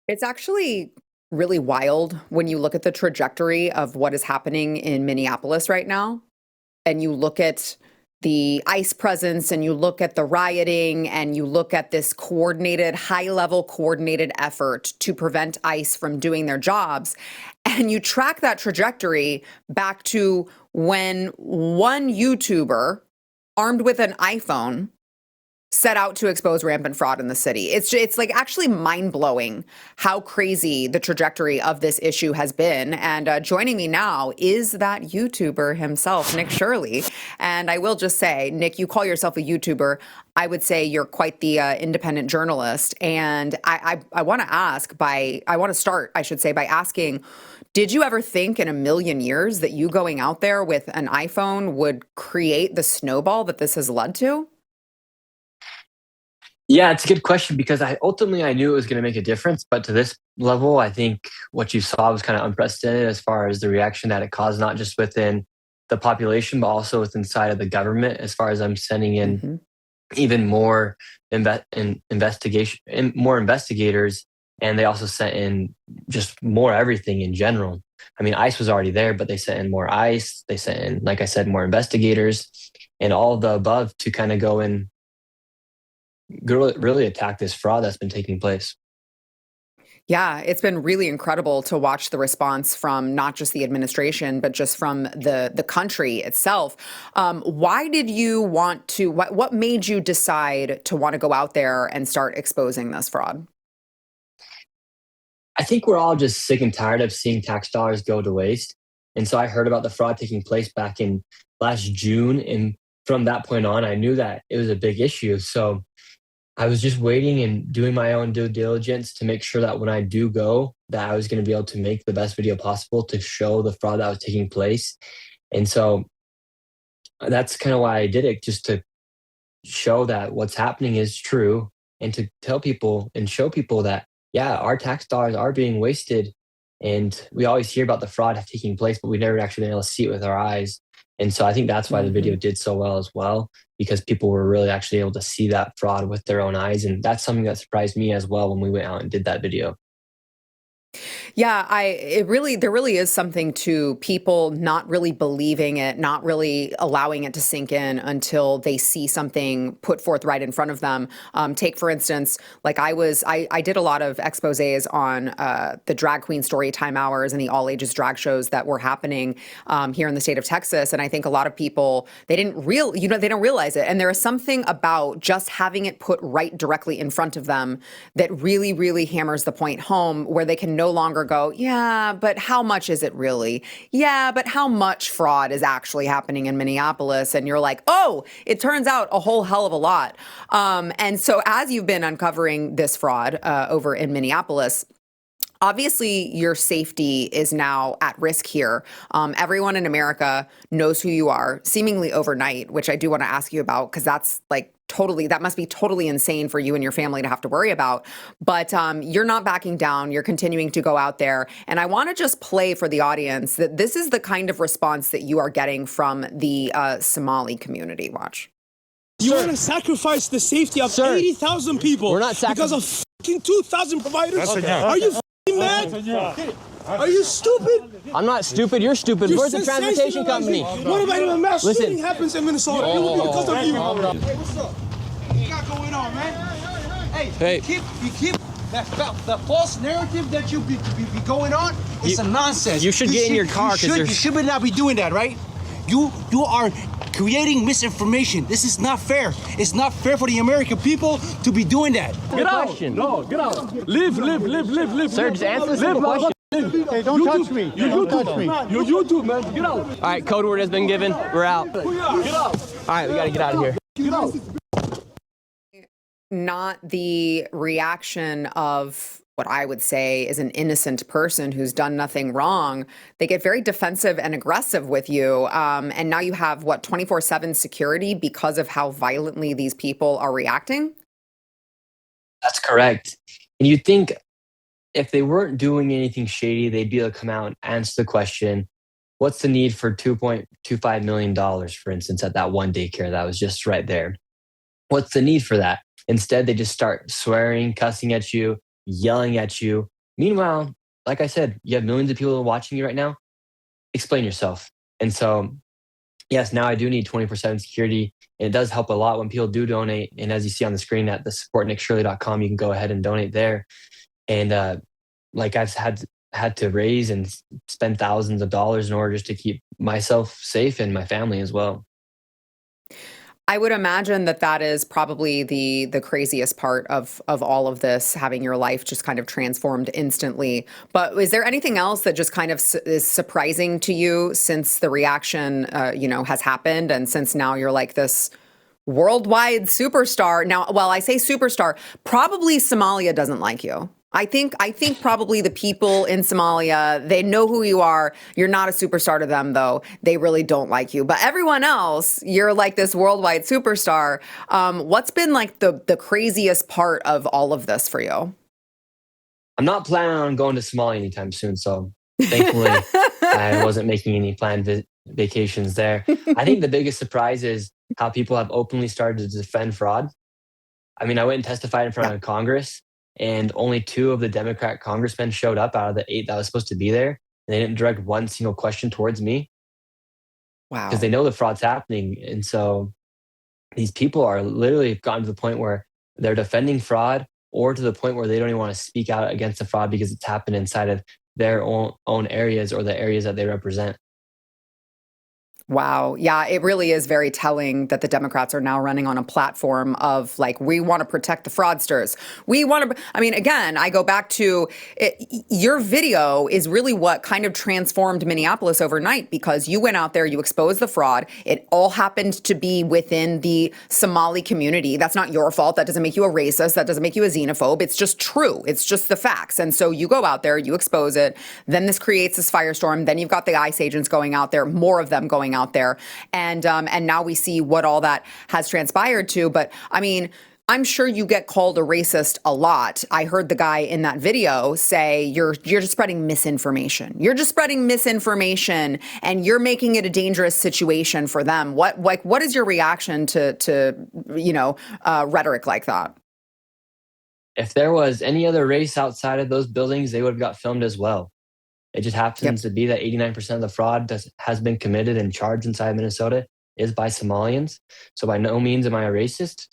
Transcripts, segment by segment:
It's actually really wild when you look at the trajectory of what is happening in Minneapolis right now, and you look at the ICE presence and you look at the rioting and you look at this coordinated, high level coordinated effort to prevent ICE from doing their jobs. And you track that trajectory back to when one YouTuber armed with an iPhone set out to expose rampant fraud in the city. It's like actually mind-blowing how crazy the trajectory of this issue has been. And joining me now is that YouTuber himself, Nick Shirley. And I will just say, Nick, you call yourself a YouTuber. I would say you're quite the independent journalist. And I want to start, I should say, by asking, did you ever think in a million years that you going out there with an iPhone would create the snowball that this has led to? Yeah, it's a good question because I knew it was going to make a difference, but to this level, I think what you saw was kind of unprecedented as far as the reaction that it caused, not just within the population, but also within inside of the government. As far as I'm sending in even more more investigators, and they also sent in just more everything in general. I mean, ICE was already there, but they sent in more ICE. They sent in, like I said, more investigators, and all of the above to kind of go in. Really attack this fraud that's been taking place. Yeah, it's been really incredible to watch the response from not just the administration, but just from the country itself. Why did you want to, what made you decide to want to go out there and start exposing this fraud? I think we're all just sick and tired of seeing tax dollars go to waste. And so I heard about the fraud taking place back in last June. And from that point on, I knew that it was a big issue. So I was just waiting and doing my own due diligence to make sure that when I do go, that I was going to be able to make the best video possible to show the fraud that was taking place. And so that's kind of why I did it, just to show that what's happening is true and to tell people and show people that, yeah, our tax dollars are being wasted. And we always hear about the fraud taking place, but we've never actually been able to see it with our eyes. And so I think that's why the video did so well as well, because people were really actually able to see that fraud with their own eyes. And that's something that surprised me as well when we went out and did that video. Yeah, there really is something to people not really believing it, not really allowing it to sink in until they see something put forth right in front of them. Take, for instance, like I did a lot of exposés on the drag queen story time hours and the all ages drag shows that were happening here in the state of Texas. And I think a lot of people, they don't realize it. And there is something about just having it put right directly in front of them that really, really hammers the point home, where they can no longer go, yeah, but how much is it really? Yeah, but how much fraud is actually happening in Minneapolis? And you're like, oh, it turns out a whole hell of a lot. And so as you've been uncovering this fraud over in Minneapolis, obviously, your safety is now at risk here. Everyone in America knows who you are, seemingly overnight, which I do want to ask you about, because that's like that must be totally insane for you and your family to have to worry about. But you're not backing down. You're continuing to go out there. And I want to just play for the audience that this is the kind of response that you are getting from the Somali community. Watch. You want to sacrifice the safety of 80,000 people. We're not because of fucking 2,000 providers? Are you mad? Are you stupid? I'm not stupid. You're stupid. Where's the transportation company? What about if a mass shooting happens in Minnesota? It will be because of you. Hey, what's up? What you got going on, man? Hey. You keep the false narrative that you be going on. It's a nonsense. You should get in your car. You should not be doing that, right? You are creating misinformation. This is not fair. It's not fair for the American people to be doing that. Get out. No, get out. Leave. Sir, just answer the question. Hey, don't touch me. You touch me. You YouTube, man. Get out. All right, code word has been given. We're out. Get out. All right, we got to get out of here. Get out. Not the reaction of what I would say is an innocent person who's done nothing wrong. They get very defensive and aggressive with you. And now you have, 24/7 security because of how violently these people are reacting? That's correct. And you'd think if they weren't doing anything shady, they'd be able to come out and answer the question, what's the need for $2.25 million, for instance, at that one daycare that was just right there? What's the need for that? Instead, they just start swearing, cussing at you, yelling at you, Meanwhile, like I said, you have millions of people watching you right now. Explain yourself. And so, yes, now I do need 24/7 security. And it does help a lot when people do donate. And as you see on the screen at the supportnickshirley.com, you can go ahead and donate there. And like I've had to raise and spend thousands of dollars in order just to keep myself safe and my family as well. I would imagine that that is probably the craziest part of all of this, having your life just kind of transformed instantly. But is there anything else that just kind of is surprising to you since the reaction, has happened, and since now you're like this worldwide superstar? Now, well, I say superstar, probably Somalia doesn't like you. I think probably the people in Somalia, they know who you are. You're not a superstar to them, though. They really don't like you. But everyone else, you're like this worldwide superstar. What's been like the craziest part of all of this for you? I'm not planning on going to Somalia anytime soon, so thankfully I wasn't making any planned vacations there. I think the biggest surprise is how people have openly started to defend fraud. I mean, I went and testified in front of Congress, and only 2 of the Democrat congressmen showed up out of the 8 that was supposed to be there. And they didn't direct one single question towards me Wow. because they know the fraud's happening. And so these people are literally gotten to the point where they're defending fraud, or to the point where they don't even want to speak out against the fraud because it's happened inside of their own areas or the areas that they represent. Wow. Yeah, it really is very telling that the Democrats are now running on a platform of like, we want to protect the fraudsters. We want to, I mean, again, I go back to it, your video is really what kind of transformed Minneapolis overnight, because you went out there, you exposed the fraud. It all happened to be within the Somali community. That's not your fault. That doesn't make you a racist. That doesn't make you a xenophobe. It's just true. It's just the facts. And so you go out there, you expose it. Then this creates this firestorm. Then you've got the ICE agents going out there, more of them going out there. And now we see what all that has transpired to. But I mean, I'm sure you get called a racist a lot. I heard the guy in that video say, you're just spreading misinformation. You're just spreading misinformation, and you're making it a dangerous situation for them. What is your reaction to rhetoric like that? If there was any other race outside of those buildings, they would have got filmed as well. It just happens to be that 89% of the fraud has been committed and charged inside Minnesota is by Somalians. So by no means am I a racist.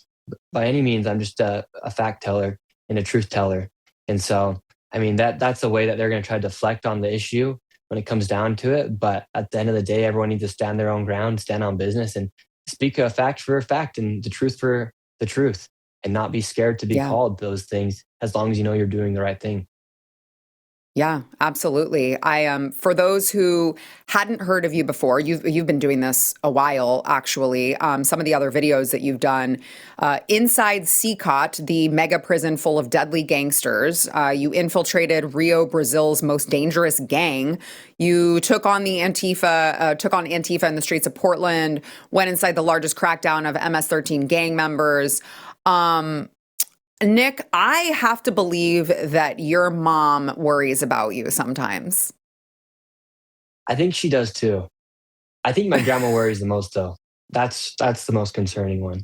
By any means, I'm just a fact teller and a truth teller. And so, I mean, that's the way that they're going to try to deflect on the issue when it comes down to it. But at the end of the day, everyone needs to stand their own ground, stand on business, and speak a fact for a fact and the truth for the truth, and not be scared to be called those things, as long as you know you're doing the right thing. Yeah, absolutely. For those who hadn't heard of you before, you've been doing this a while, actually. Some of the other videos that you've done, inside CCOT, the mega prison full of deadly gangsters, you infiltrated Rio, Brazil's most dangerous gang. You took on Antifa in the streets of Portland, went inside the largest crackdown of MS-13 gang members. Nick, I have to believe that your mom worries about you sometimes. I think she does too. I think my grandma worries the most, though. That's the most concerning one.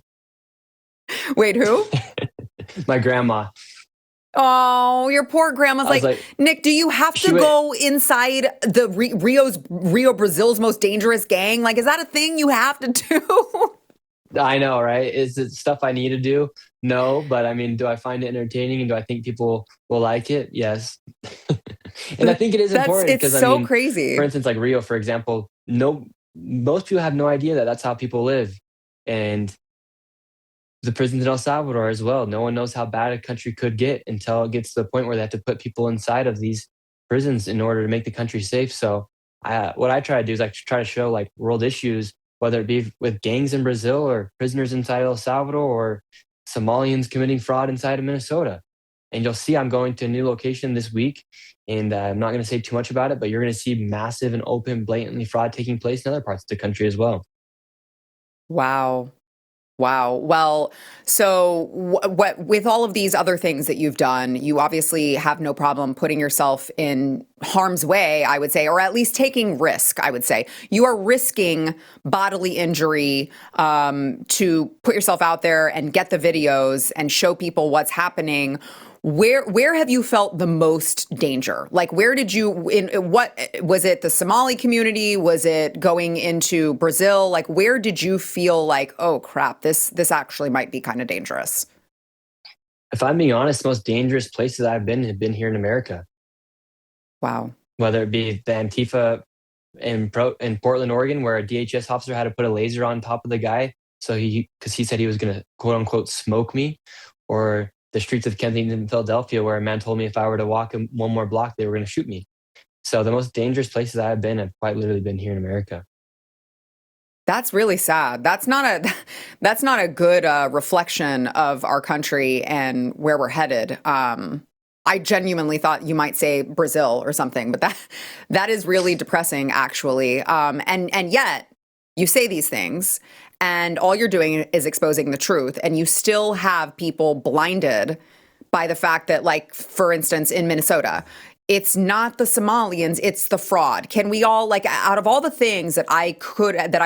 Wait, who? My grandma. Oh, your poor grandma's like, Nick, do you have to go inside the Rio, Brazil's most dangerous gang? Like, is that a thing you have to do? I know, right? Is it stuff I need to do? No, but I mean, do I find it entertaining, and do I think people will like it? Yes. And I think it is important because it's so crazy. For instance, like Rio, for example, most people have no idea that that's how people live. And the prisons in El Salvador as well. No one knows how bad a country could get until it gets to the point where they have to put people inside of these prisons in order to make the country safe. So what I try to do is I try to show like world issues, whether it be with gangs in Brazil or prisoners inside El Salvador or Somalians committing fraud inside of Minnesota. And you'll see I'm going to a new location this week, and I'm not going to say too much about it, but you're going to see massive and open, blatantly fraud taking place in other parts of the country as well. Wow. Well, so with all of these other things that you've done, you obviously have no problem putting yourself in harm's way, I would say, or at least taking risk, I would say. You are risking bodily injury to put yourself out there and get the videos and show people what's happening. Where have you felt the most danger? Like, where did you, in what, was it the Somali community? Was it going into Brazil? Like, where did you feel like, oh crap, this actually might be kind of dangerous? If I'm being honest, the most dangerous places I've been have been here in America. Wow. Whether it be the Antifa in Portland, Oregon, where a DHS officer had to put a laser on top of the guy, so because he said he was going to quote unquote smoke me, or the streets of Kensington in Philadelphia, where a man told me if I were to walk one more block, they were going to shoot me. So the most dangerous places I've been have quite literally been here in America. That's really sad. That's not a good reflection of our country and where we're headed. I genuinely thought you might say Brazil or something, but that is really depressing, actually. And yet you say these things, and all you're doing is exposing the truth, and you still have people blinded by the fact that, like, for instance, in Minnesota, it's not the Somalians, it's the fraud. Can we all, like, out of all the things that I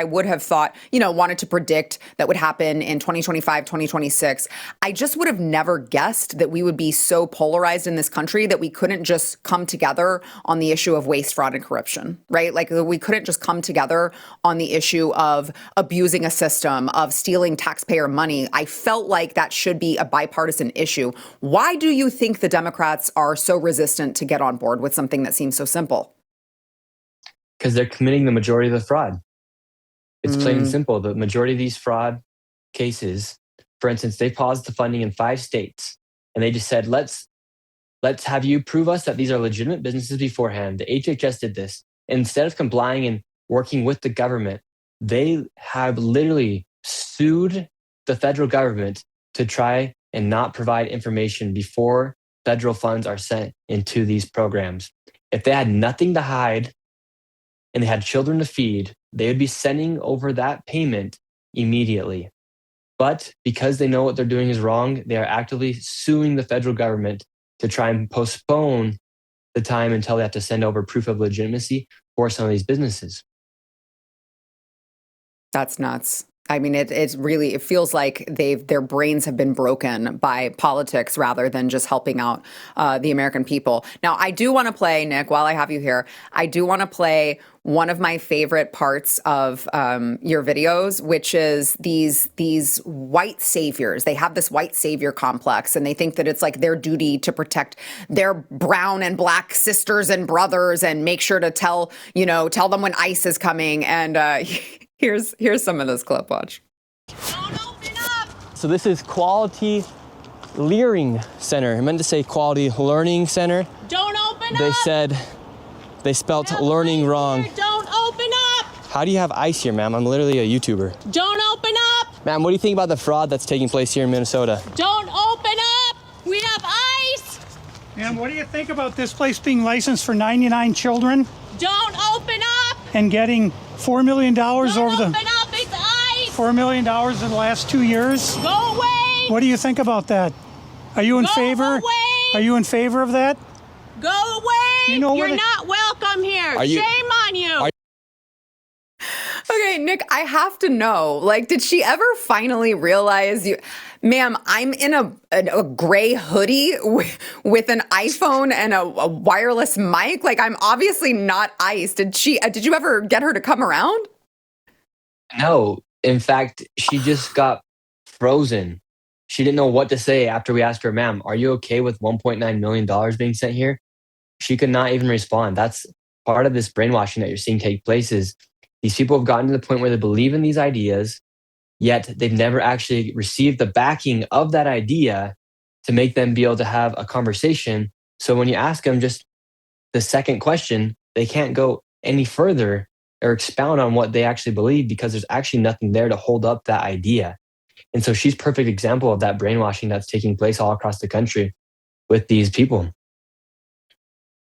would have thought, wanted to predict that would happen in 2025, 2026, I just would have never guessed that we would be so polarized in this country that we couldn't just come together on the issue of waste, fraud, and corruption, right? Like, we couldn't just come together on the issue of abusing a system, of stealing taxpayer money. I felt like that should be a bipartisan issue. Why do you think the Democrats are so resistant to get on board with something that seems so simple? Because they're committing the majority of the fraud. It's plain and simple. The majority of these fraud cases, for instance, they paused the funding in 5 states, and they just said, let's have you prove us that these are legitimate businesses beforehand. The HHS did this. Instead of complying and working with the government, they have literally sued the federal government to try and not provide information before federal funds are sent into these programs. If they had nothing to hide and they had children to feed, they would be sending over that payment immediately. But because they know what they're doing is wrong, they are actively suing the federal government to try and postpone the time until they have to send over proof of legitimacy for some of these businesses. That's nuts. I mean, it feels like their brains have been broken by politics rather than just helping out the American people. Now, I do want to play, Nick, while I have you here, I do want to play one of my favorite parts of your videos, which is these white saviors. They have this white savior complex, and they think that it's like their duty to protect their brown and black sisters and brothers and make sure to tell them when ICE is coming. And Here's some of this clip. Watch. Don't open up. So this is Quality Learning Center. I meant to say Quality Learning Center. Don't open up. They said they spelt learning wrong. Don't open up. How do you have ICE here, ma'am? I'm literally a YouTuber. Don't open up. Ma'am, what do you think about the fraud that's taking place here in Minnesota? Don't open up. We have ICE. And what do you think about this place being licensed for 99 children? Don't open up. And getting $4 million over the Open up. It's ICE. $4 million in the last 2 years. Go away. What do you think about that? Are you in favor? Away. Are you in favor of that? Go away. You know You're what not welcome here. Shame on you. Okay, Nick, I have to know, like, did she ever finally realize ma'am, I'm in a gray hoodie with an iPhone and a wireless mic? Like, I'm obviously not ICE. Did you ever get her to come around? No. In fact, she just got frozen. She didn't know what to say after we asked her, ma'am, are you okay with $1.9 million being sent here? She could not even respond. That's part of this brainwashing that you're seeing take place. Is these people have gotten to the point where they believe in these ideas, yet they've never actually received the backing of that idea to make them be able to have a conversation. So when you ask them just the second question, they can't go any further or expound on what they actually believe because there's actually nothing there to hold up that idea. And so she's a perfect example of that brainwashing that's taking place all across the country with these people.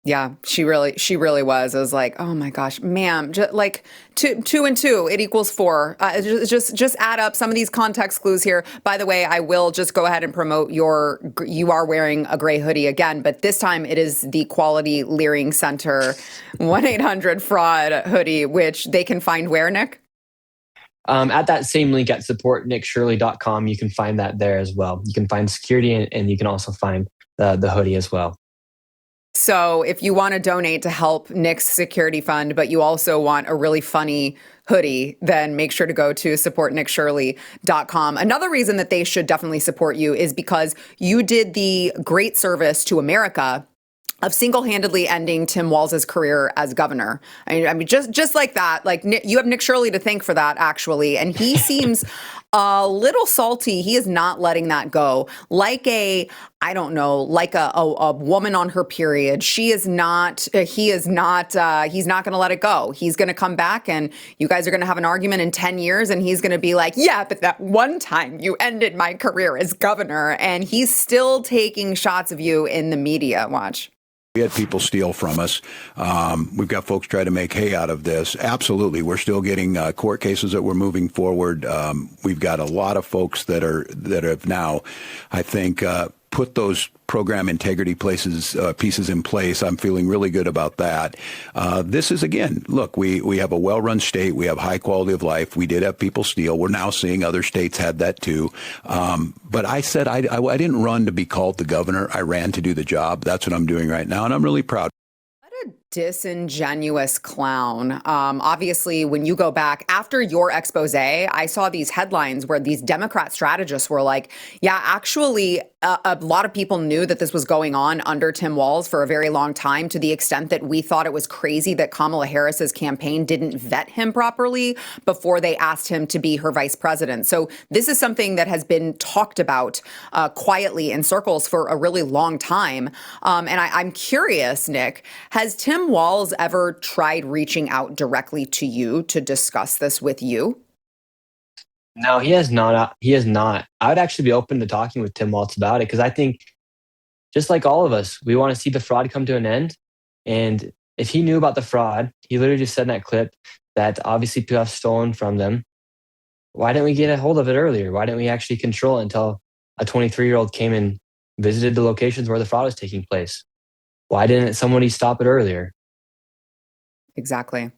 Yeah, she really was. I was like, oh my gosh, ma'am, like two and two, it equals 4. Just add up some of these context clues here. By the way, I will just go ahead and promote you are wearing a gray hoodie again, but this time it is the Quality Learning Center 1-800-FRAUD hoodie, which they can find where, Nick? At that same link at supportnickshirley.com, you can find that there as well. You can find security and you can also find the hoodie as well. So if you want to donate to help Nick's security fund, but you also want a really funny hoodie, then make sure to go to supportnickshirley.com. Another reason that they should definitely support you is because you did the great service to America of single-handedly ending Tim Walz's career as governor. I mean, just like that, like you have Nick Shirley to thank for that, actually. And he seems a little salty. He is not letting that go. Like I don't know, like a woman on her period. He's not going to let it go. He's going to come back and you guys are going to have an argument in 10 years and he's going to be like, yeah, but that one time you ended my career as governor. And he's still taking shots of you in the media. Watch. We had people steal from us. We've got folks try to make hay out of this. Absolutely. We're still getting court cases that we're moving forward. We've got a lot of folks that have now, I think, put those program integrity pieces in place. I'm feeling really good about that. This is, again, look, we have a well-run state. We have high quality of life. We did have people steal. We're now seeing other states had that too. But I said I didn't run to be called the governor. I ran to do the job. That's what I'm doing right now, and I'm really proud. Disingenuous clown. Obviously, when you go back after your expose, I saw these headlines where these Democrat strategists were like, yeah, actually, a lot of people knew that this was going on under Tim Walz for a very long time, to the extent that we thought it was crazy that Kamala Harris's campaign didn't vet him properly before they asked him to be her vice president. So this is something that has been talked about quietly in circles for a really long time. And I'm curious, Nick, has Tim Walz ever tried reaching out directly to you to discuss this with you? No, he has not. He has not. I would actually be open to talking with Tim Walz about it, because I think, just like all of us, we want to see the fraud come to an end. And if he knew about the fraud, he literally just said in that clip that obviously people have stolen from them. Why didn't we get a hold of it earlier? Why didn't we actually control it until a 23-year-old came and visited the locations where the fraud was taking place? Why didn't somebody stop it earlier? Exactly.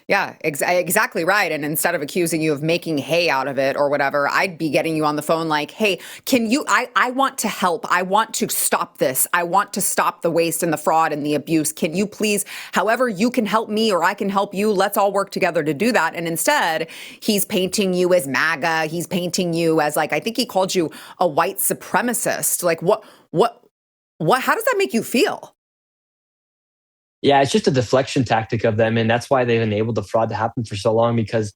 Yeah, exactly right. And instead of accusing you of making hay out of it or whatever, I'd be getting you on the phone like, hey, can you, I want to help. I want to stop this. I want to stop the waste and the fraud and the abuse. Can you please, however you can help me or I can help you, let's all work together to do that. And instead, he's painting you as MAGA. He's painting you as, like, I think he called you a white supremacist. Like, how does that make you feel? Yeah, it's just a deflection tactic of them, and that's why they've enabled the fraud to happen for so long, because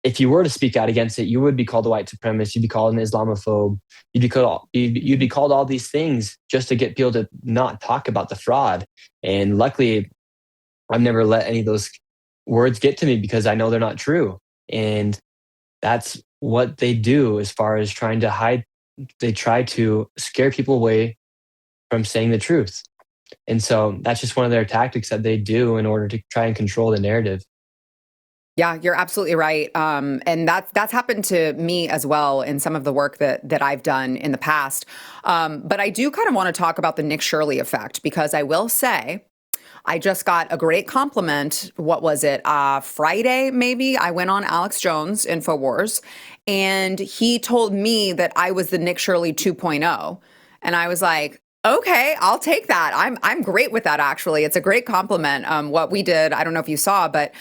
if you were to speak out against it, you would be called a white supremacist, you'd be called an Islamophobe, you'd be called all these things just to get people to not talk about the fraud. And luckily, I've never let any of those words get to me, because I know they're not true. And that's what they do as far as trying to hide. They try to scare people away from saying the truth. And so that's just one of their tactics that they do in order to try and control the narrative. Yeah, you're absolutely right. And that's happened to me as well in some of the work that I've done in the past. But I do kind of want to talk about the Nick Shirley effect, because I will say, I just got a great compliment. What was it? Friday, maybe? I went on Alex Jones' InfoWars, and he told me that I was the Nick Shirley 2.0. And I was like, okay, I'll take that. I'm great with that, actually. It's a great compliment. What we did, I don't know if you saw, but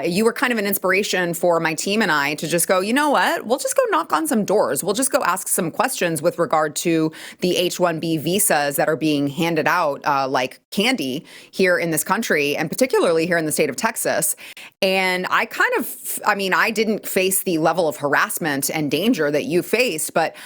you were kind of an inspiration for my team and I to just go, you know what? We'll just go knock on some doors. We'll just go ask some questions with regard to the H-1B visas that are being handed out like candy here in this country, and particularly here in the state of Texas. And I I didn't face the level of harassment and danger that you faced, but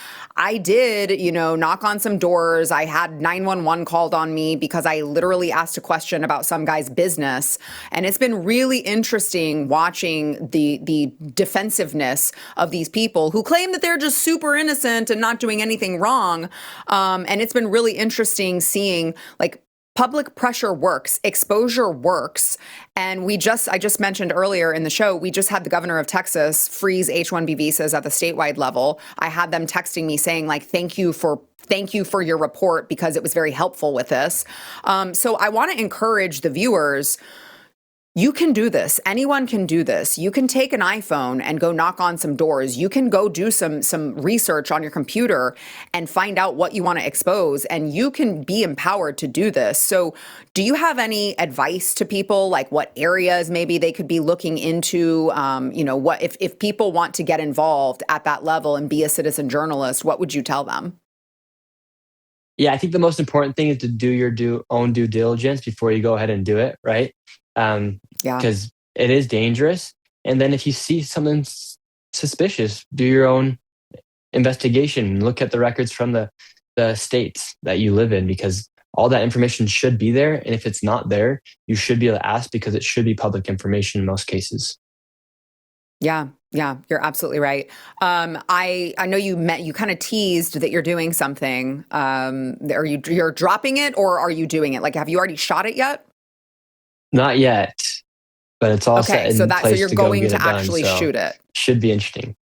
I did, knock on some doors. I had 911 called on me because I literally asked a question about some guy's business. And it's been really interesting watching the defensiveness of these people who claim that they're just super innocent and not doing anything wrong. And it's been really interesting seeing, like, public pressure works, exposure works. And I just mentioned earlier in the show, we just had the governor of Texas freeze H-1B visas at the statewide level. I had them texting me saying, like, thank you for your report, because it was very helpful with this. So I want to encourage the viewers, you can do this. Anyone can do this. You can take an iPhone and go knock on some doors. You can go do some research on your computer and find out what you want to expose, and you can be empowered to do this. So do you have any advice to people, like what areas maybe they could be looking into? What if people want to get involved at that level and be a citizen journalist, what would you tell them? Yeah, I think the most important thing is to do your own due diligence before you go ahead and do it, right? Because it is dangerous. And then if you see something suspicious, do your own investigation. Look at the records from the states that you live in, because all that information should be there. And if it's not there, you should be able to ask, because it should be public information in most cases. Yeah, you're absolutely right. I know you kind of teased that you're doing something. You're dropping it, or are you doing it? Like, have you already shot it yet? Not yet, but it's all set in place. So you're going to done, actually shoot it. Should be interesting.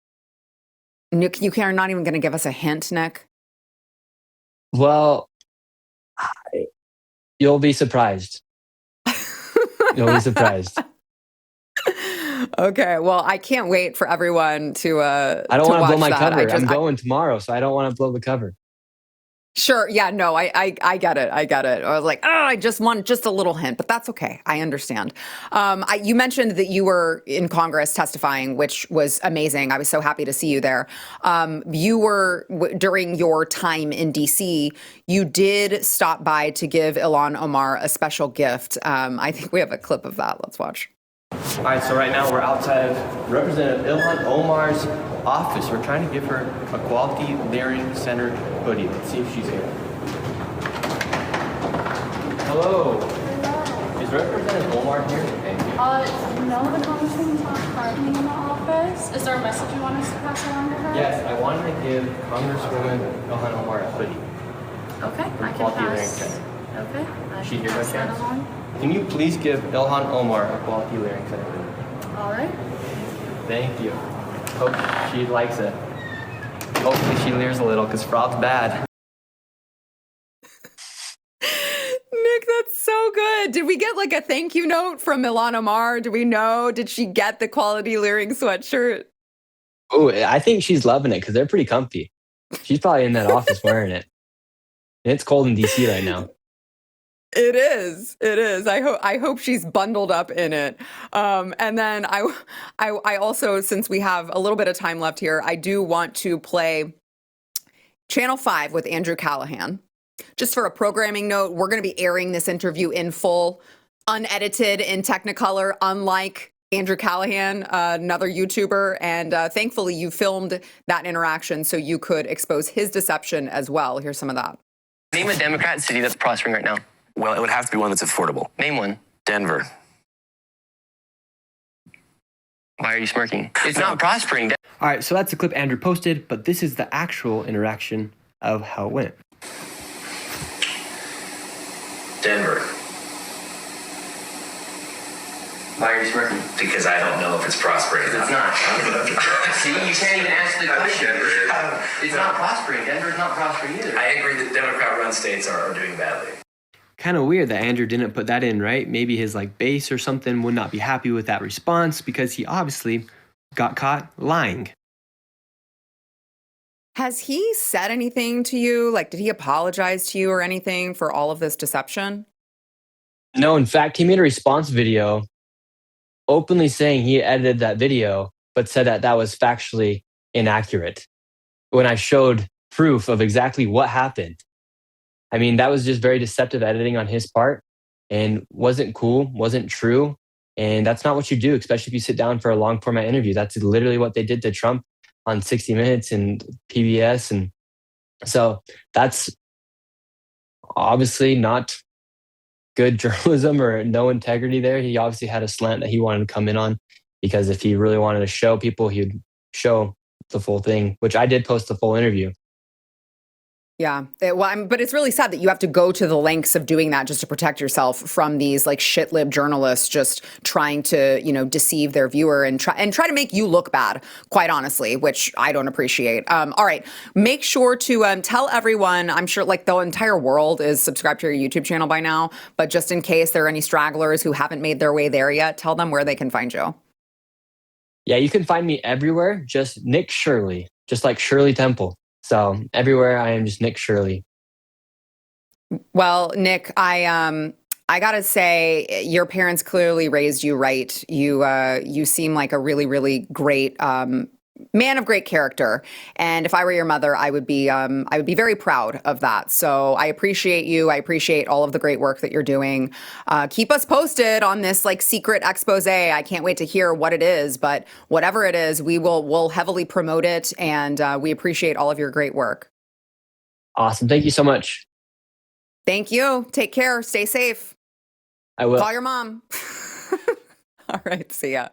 Nick, you're not even going to give us a hint, Nick? Well, you'll be surprised. You'll be surprised. Okay, well, I can't wait for everyone to I don't want to blow my cover. I'm going tomorrow, so I don't want to blow the cover. Sure. Yeah, no, I get it. I get it. I was like, I just want just a little hint, but that's okay. I understand. You mentioned that you were in Congress testifying, which was amazing. I was so happy to see you there. You were, during your time in DC, you did stop by to give Ilhan Omar a special gift. I think we have a clip of that. Let's watch. All right, so right now we're outside of Representative Ilhan Omar's office. We're trying to give her a quality Layering Center hoodie. Let's see if she's here. Hello. Is Representative Omar here? Thank you. No, the congressman's not currently in the office. Is there a message you want us to pass along to her? Yes, I wanted to give Congresswoman Ilhan Omar a hoodie. Okay, I can pass. Okay, I She can here by pass that chance? along. Can you please give Ilhan Omar a quality Layering Center hoodie? All right. Thank you. Hope she likes it. Hopefully she leers a little, because fraud's bad. Nick, that's so good. Did we get like a thank you note from Ilhan Omar? Do we know? Did she get the quality Layering sweatshirt? Oh, I think she's loving it, because they're pretty comfy. She's probably in that office wearing it. And it's cold in DC right now. It is. I hope she's bundled up in it. And then I also, since we have a little bit of time left here, I do want to play Channel 5 with Andrew Callahan. Just for a programming note, we're going to be airing this interview in full, unedited in Technicolor, unlike Andrew Callahan, another YouTuber. And thankfully, you filmed that interaction so you could expose his deception as well. Here's some of that. Name a Democrat city that's prospering right now. Well, it would have to be one that's affordable. Name one. Denver. Why are you smirking? It's not prospering. All right, so that's the clip Andrew posted, but this is the actual interaction of how it went. Denver. Why are you smirking? Because I don't know if it's prospering. It's not. See, you can't even ask the question. It's not prospering. Denver's not prospering either. I agree that Democrat-run states are doing badly. Kind of weird that Andrew didn't put that in, right? Maybe his base or something would not be happy with that response, because he obviously got caught lying. Has he said anything to you? Like, did he apologize to you or anything for all of this deception? No, in fact, he made a response video openly saying he edited that video, but said that that was factually inaccurate. When I showed proof of exactly what happened, I mean, that was just very deceptive editing on his part, and wasn't cool, wasn't true. And that's not what you do, especially if you sit down for a long format interview. That's literally what they did to Trump on 60 Minutes and PBS. And so that's obviously not good journalism or no integrity there. He obviously had a slant that he wanted to come in on, because if he really wanted to show people, he'd show the full thing, which I did post the full interview. Yeah. But it's really sad that you have to go to the lengths of doing that just to protect yourself from these like shit lib journalists just trying to, deceive their viewer and try to make you look bad, quite honestly, which I don't appreciate. All right. Make sure to tell everyone, I'm sure like the entire world is subscribed to your YouTube channel by now, but just in case there are any stragglers who haven't made their way there yet, tell them where they can find you. Yeah, you can find me everywhere. Just Nick Shirley, just like Shirley Temple. So everywhere I am just Nick Shirley. Well, Nick, I gotta say, your parents clearly raised you right. You seem like a really, really great man of great character. And if I were your mother, I would be very proud of that. So I appreciate you. I appreciate all of the great work that you're doing. Keep us posted on this like secret expose. I can't wait to hear what it is, but whatever it is, we'll heavily promote it. And we appreciate all of your great work. Awesome. Thank you so much. Thank you. Take care. Stay safe. I will. Call your mom. All right. See ya.